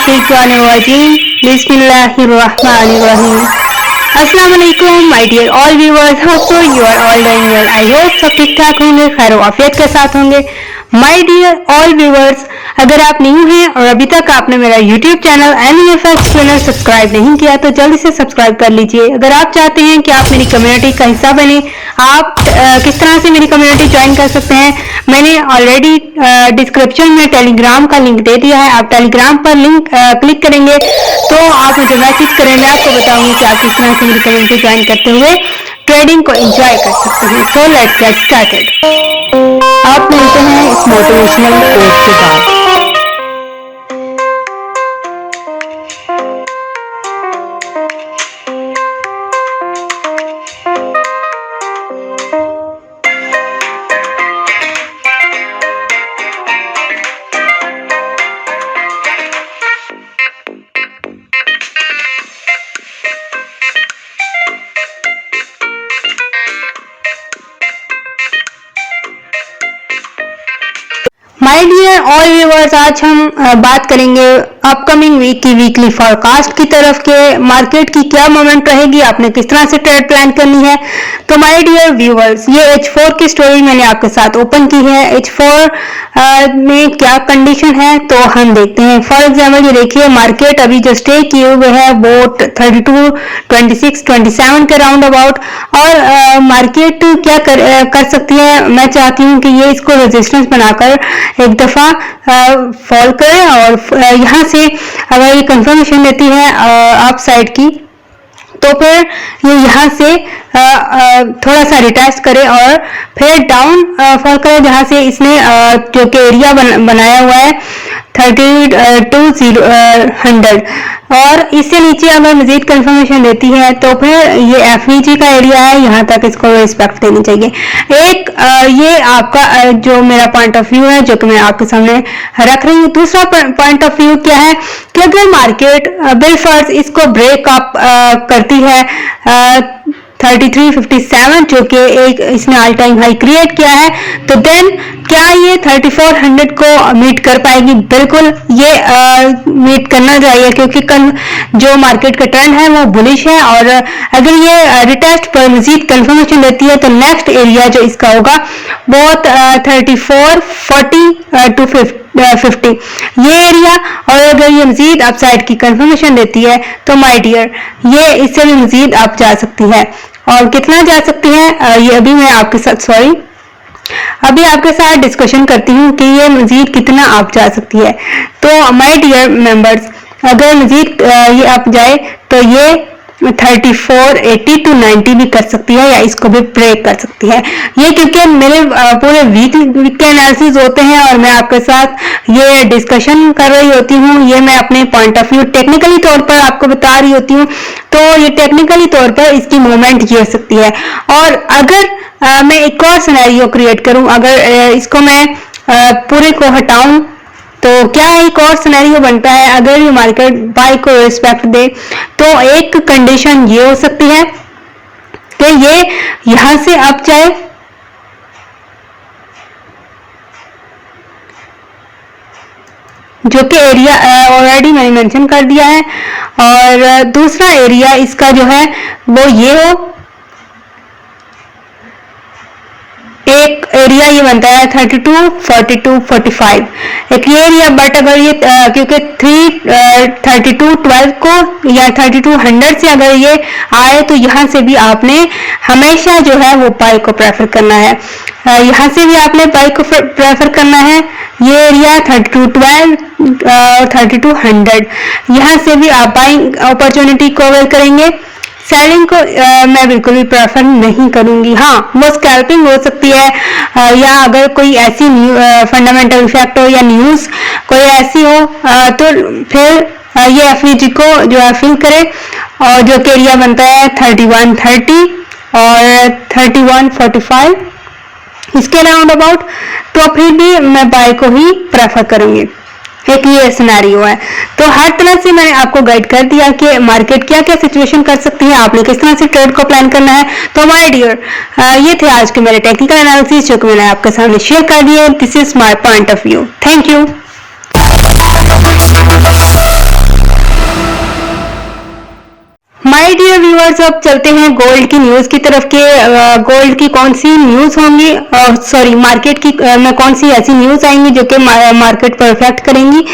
मिनशैतानिर्रजीम बिस्मिल्लाहिर्रहमानिर्रहीम। अस्सलाम वालेकुम my dear all viewers, hope you are all doing well. I hope सब ठीक ठाक होंगे, खैर आफियत के साथ होंगे। माय डियर ऑल व्यूअर्स, अगर आप न्यू हैं और अभी तक आपने मेरा यूट्यूब चैनल एनिमेफेक्ट एक्सप्लेनर सब्सक्राइब नहीं किया तो जल्दी से सब्सक्राइब कर लीजिए। अगर आप चाहते हैं कि आप मेरी कम्युनिटी का हिस्सा बने, आप किस तरह से मेरी कम्युनिटी ज्वाइन कर सकते हैं, मैंने ऑलरेडी डिस्क्रिप्शन में टेलीग्राम का लिंक दे दिया है। आप टेलीग्राम पर लिंक क्लिक करेंगे तो आप मुझे मैसेज करें, मैं आपको बताऊंगी कि आप किस तरह से मेरी कम्युनिटी ज्वाइन करते हुए ट्रेडिंग को एंजॉय कर सकते हैं। So let's get started. आप मिलते हैं इस मोटिवेशनल कोट के बाद। माय डियर ऑल व्यूअर्स, आज हम बात करेंगे अपकमिंग वीक की वीकली फॉरकास्ट की तरफ के मार्केट की क्या मोमेंट रहेगी, आपने किस तरह से ट्रेड प्लान करनी है। तो माय डियर व्यूअर्स, ये H4 की स्टोरी मैंने आपके साथ ओपन की है। H4 में क्या कंडीशन है तो हम देखते हैं। फॉर एग्जाम्पल ये देखिए, मार्केट अभी जो स्टे किए हुए है वो 32, 26, 27 के राउंड अबाउट, और मार्केट क्या कर सकती है। मैं चाहती हूँ कि ये इसको रेजिस्टेंस बनाकर एक दफा फॉल करे और यहाँ से अगर ये कंफर्मेशन देती है अप साइड की तो फिर ये यहाँ से थोड़ा सा रिटेस्ट करे और फिर डाउन फॉल करे, जहाँ से इसने जो कि एरिया बनाया हुआ है 32,100, और इससे नीचे अगर मजीद कंफर्मेशन देती है तो फिर ये FVG का एरिया है, यहाँ तक इसको रिस्पेक्ट देनी चाहिए। एक ये आपका जो मेरा पॉइंट ऑफ व्यू है जो कि मैं आपके सामने रख रही हूँ। दूसरा पॉइंट ऑफ व्यू क्या है कि अगर मार्केट बिलफर्ज इसको ब्रेक अप करती है 3357 जो कि एक इसने ऑल टाइम हाई क्रिएट किया है, तो देन क्या ये 3400 को मीट कर पाएगी? बिल्कुल ये मीट करना चाहिए, क्योंकि जो मार्केट का ट्रेंड है वो बुलिश है, और अगर ये रिटेस्ट पर मजीद कंफर्मेशन देती है तो नेक्स्ट एरिया जो इसका होगा वो 3440 टू 50 ये एरिया, और अगर ये मजीद अपसाइड की कंफर्मेशन देती है तो माय डियर ये इससे भी मजीद आप जा सकती है। और कितना जा सकती है ये अभी मैं आपके साथ अभी आपके साथ डिस्कशन करती हूँ कि ये मजीद कितना आप जा सकती है। तो माय डियर मेंबर्स, अगर मजीद ये आप जाए तो ये 3480 टू 90 भी कर सकती है, या इसको भी ब्रेक कर सकती है। ये क्योंकि मेरे पूरे वीक के एनालिसिस होते हैं और मैं आपके साथ ये डिस्कशन कर रही होती हूँ, ये मैं अपने पॉइंट ऑफ व्यू टेक्निकली तौर पर आपको बता रही होती हूँ, तो ये टेक्निकली तौर पर इसकी मूवमेंट ये हो सकती है। और अगर मैं एक और सिनेरियो क्रिएट करूं, अगर इसको मैं पूरे को हटाऊं तो क्या एक और सिनेरियो बनता है। अगर ये मार्केट बाय को रिस्पेक्ट दे तो एक कंडीशन ये हो सकती है कि ये यहां से अप जाए, जो कि एरिया ऑलरेडी मैंने मेंशन कर दिया है, और दूसरा एरिया इसका जो है वो ये हो, एक एरिया ये बनता है 32, 42, 45 एक ये एरिया। बट अगर ये क्योंकि 3212 को या 3200 से अगर ये आए तो यहाँ से भी आपने हमेशा जो है वो बाय को प्रेफर करना है, यहाँ से भी आपने बाय को प्रेफर करना है। ये एरिया 3212 और 3200, यहाँ से भी आप बाइंग अपॉर्चुनिटी को अवेल करेंगे। सेलिंग को मैं बिल्कुल भी प्रेफर नहीं करूंगी। हाँ, वो स्कैल्पिंग हो सकती है, या अगर कोई ऐसी फंडामेंटल इफेक्ट हो या न्यूज कोई ऐसी हो तो फिर ये FVG को जो है फिल करे, और जो कि एरिया बनता है 3130 और 3145 इसके राउंड अबाउट, तो फिर भी मैं बाय को ही प्रेफर करूंगी। एक ये सिनेरियो है। तो हर तरह से मैंने आपको गाइड कर दिया कि मार्केट क्या क्या सिचुएशन कर सकती है, आपने किस तरह से ट्रेड को प्लान करना है। तो माय डियर, ये थे आज के मेरे टेक्निकल एनालिसिस जो कि मैंने आपके सामने शेयर कर दिए। This is my point of view. Thank you. Viewers अब चलते हैं गोल्ड की न्यूज की तरफ के गोल्ड की कौन सी न्यूज होंगी, सॉरी मार्केट की में कौन सी ऐसी न्यूज आएंगी जो कि मार्केट पर इफेक्ट करेंगी।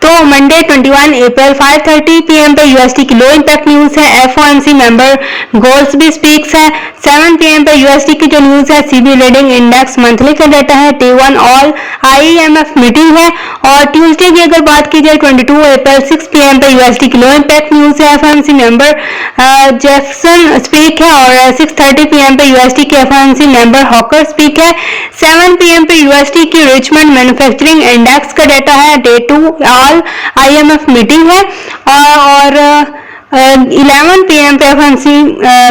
तो मंडे 21 अप्रैल 5:30 PM पे यूएसडी की लो इम्पैक्ट न्यूज है। एफओएमसी मेंबर गोल्ड्स भी स्पीक्स है। 7 PM पे यूएसडी की जो न्यूज है, सीबी लीडिंग इंडेक्स मंथली का डाटा है। डे 1 ऑल आईएमएफ मीटिंग है। और ट्यूसडे की अगर बात की जाए 22 अप्रैल 6 PM पे यूएसडी की लो इम्पैक्ट न्यूज है। एफओएमसी मेंबर जेफसन स्पीक है। और 6:30 PM पे यूएसडी के एफओएमसी मेंबर हॉकर स्पीक है। 7 PM पे यूएसडी की रिचमंड मैन्युफैक्चरिंग इंडेक्स का डाटा है। डे 2 ऑल आईएमएफ मीटिंग है। और 11 PM पे एफओएमसी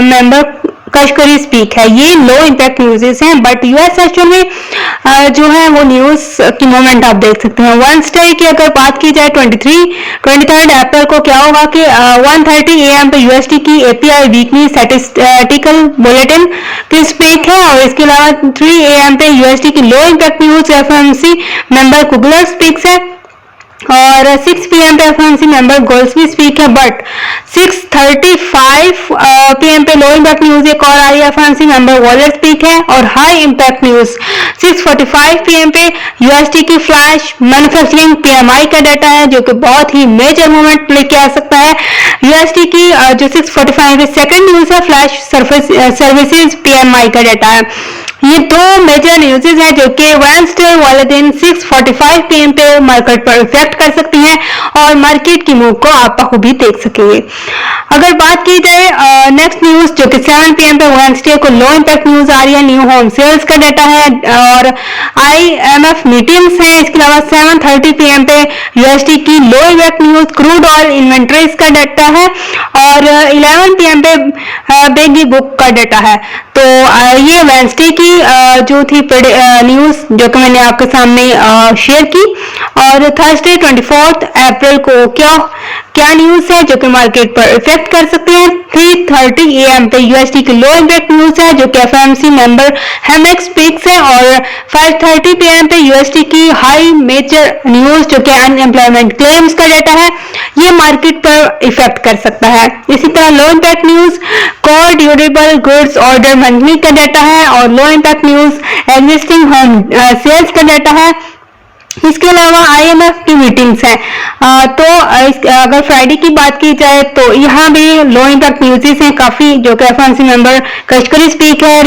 मेंबर कशकरी स्पीक है। ये लो इम्पैक्ट न्यूज़ हैं, बट यूएस सेक्शन में जो है वो न्यूज की मोमेंट आप देख सकते हैं। वेडनेसडे की अगर बात की जाए 23 अप्रैल को क्या होगा कि 1:30 AM पे यूएसडी की एपीआई वीकली स्टैटिस्टिकल बुलेटिन की स्पीक है। और इसके अलावा 3 AM पे यूएसडी की लो impact news FOMC member Coogler speaks है। और 6 PM पे एफओएमसी मेंबर गोल्ड्स भी स्पीक है। बट 6:35 PM पे लो इम्पैक्ट न्यूज एक और आई है, एफओएमसी मेंबर वॉलेट स्पीक है। और हाई इम्पैक्ट न्यूज 6:45 PM पे यूएसडी की फ्लैश मैन्युफैक्चरिंग पीएमआई का डाटा है, जो कि बहुत ही मेजर मूवमेंट लेके आ सकता है। यूएसडी की जो 6:45 पे सेकंड न्यूज है, फ्लैश सर्विसेज पीएमआई का डाटा है। ये दो मेजर न्यूज़ेस हैं जो कि वेडनेसडे वाले दिन 6:45 PM पे मार्केट पर इफेक्ट कर सकती हैं और मार्केट की मूव को आप भी देख सकेंगे। अगर बात की जाए नेक्स्ट न्यूज जो कि 7 PM पे वेडनेसडे को लो इम्पैक्ट न्यूज आ रही है, न्यू होम सेल्स का डाटा है और आईएमएफ मीटिंग्स है। इसके अलावा 7:30 PM पे यूएसडी की लो impact news crude oil inventories का डाटा है। और 11 PM पे बेगी बुक का डाटा है। तो ये वेडनेसडे की जो थी न्यूज जो कि मैंने आपके सामने शेयर की। और थर्सडे 24 अप्रैल को क्या न्यूज है जो कि मार्केट पर इफेक्ट कर सकते हैं। 3:30 AM पे यूएसडी की लो इम्पैक्ट न्यूज है जो कि एफओएमसी मेंबर हेमेक्स स्पीक्स है। और 5:30 PM पे यूएसडी की हाई मेजर न्यूज जो कि अनएम्प्लॉयमेंट क्लेम्स का डाटा है, ये मार्केट पर इफेक्ट कर सकता है। इसी तरह low impact news core durable goods order monthly का डाटा है। और low impact news existing home sales का डाटा है। इसके अलावा आईएमएफ की मीटिंग्स हैं। तो अगर फ्राइडे की बात की जाए तो यहाँ भी लो इम्पैक्ट न्यूज़ेस हैं काफी, जो कि एफओएमसी मेंबर कशकरी स्पीक है।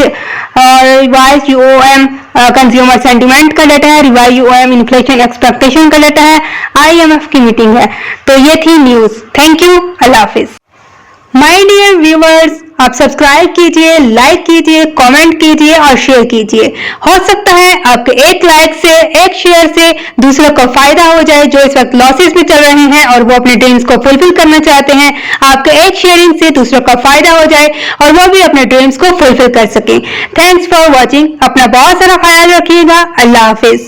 और रिवाइज यूओएम कंज्यूमर सेंटिमेंट का डाटा है। रिवाइज यूओएम इन्फ्लेशन एक्सपेक्टेशन का डाटा है। आईएमएफ की मीटिंग है। तो ये थी न्यूज। थैंक यू, अल्लाह हाफिज। माय डियर व्यूअर्स, आप सब्सक्राइब कीजिए, लाइक कीजिए, कमेंट कीजिए और शेयर कीजिए। हो सकता है आपके एक लाइक से, एक शेयर से दूसरों को फायदा हो जाए जो इस वक्त लॉसेस में चल रहे हैं और वो अपने ड्रीम्स को फुलफिल करना चाहते हैं। आपके एक शेयरिंग से दूसरों का फायदा हो जाए और वो भी अपने ड्रीम्स को फुलफिल कर सके। Thanks for watching. अपना बहुत सारा ख्याल रखिएगा। अल्लाह हाफिज।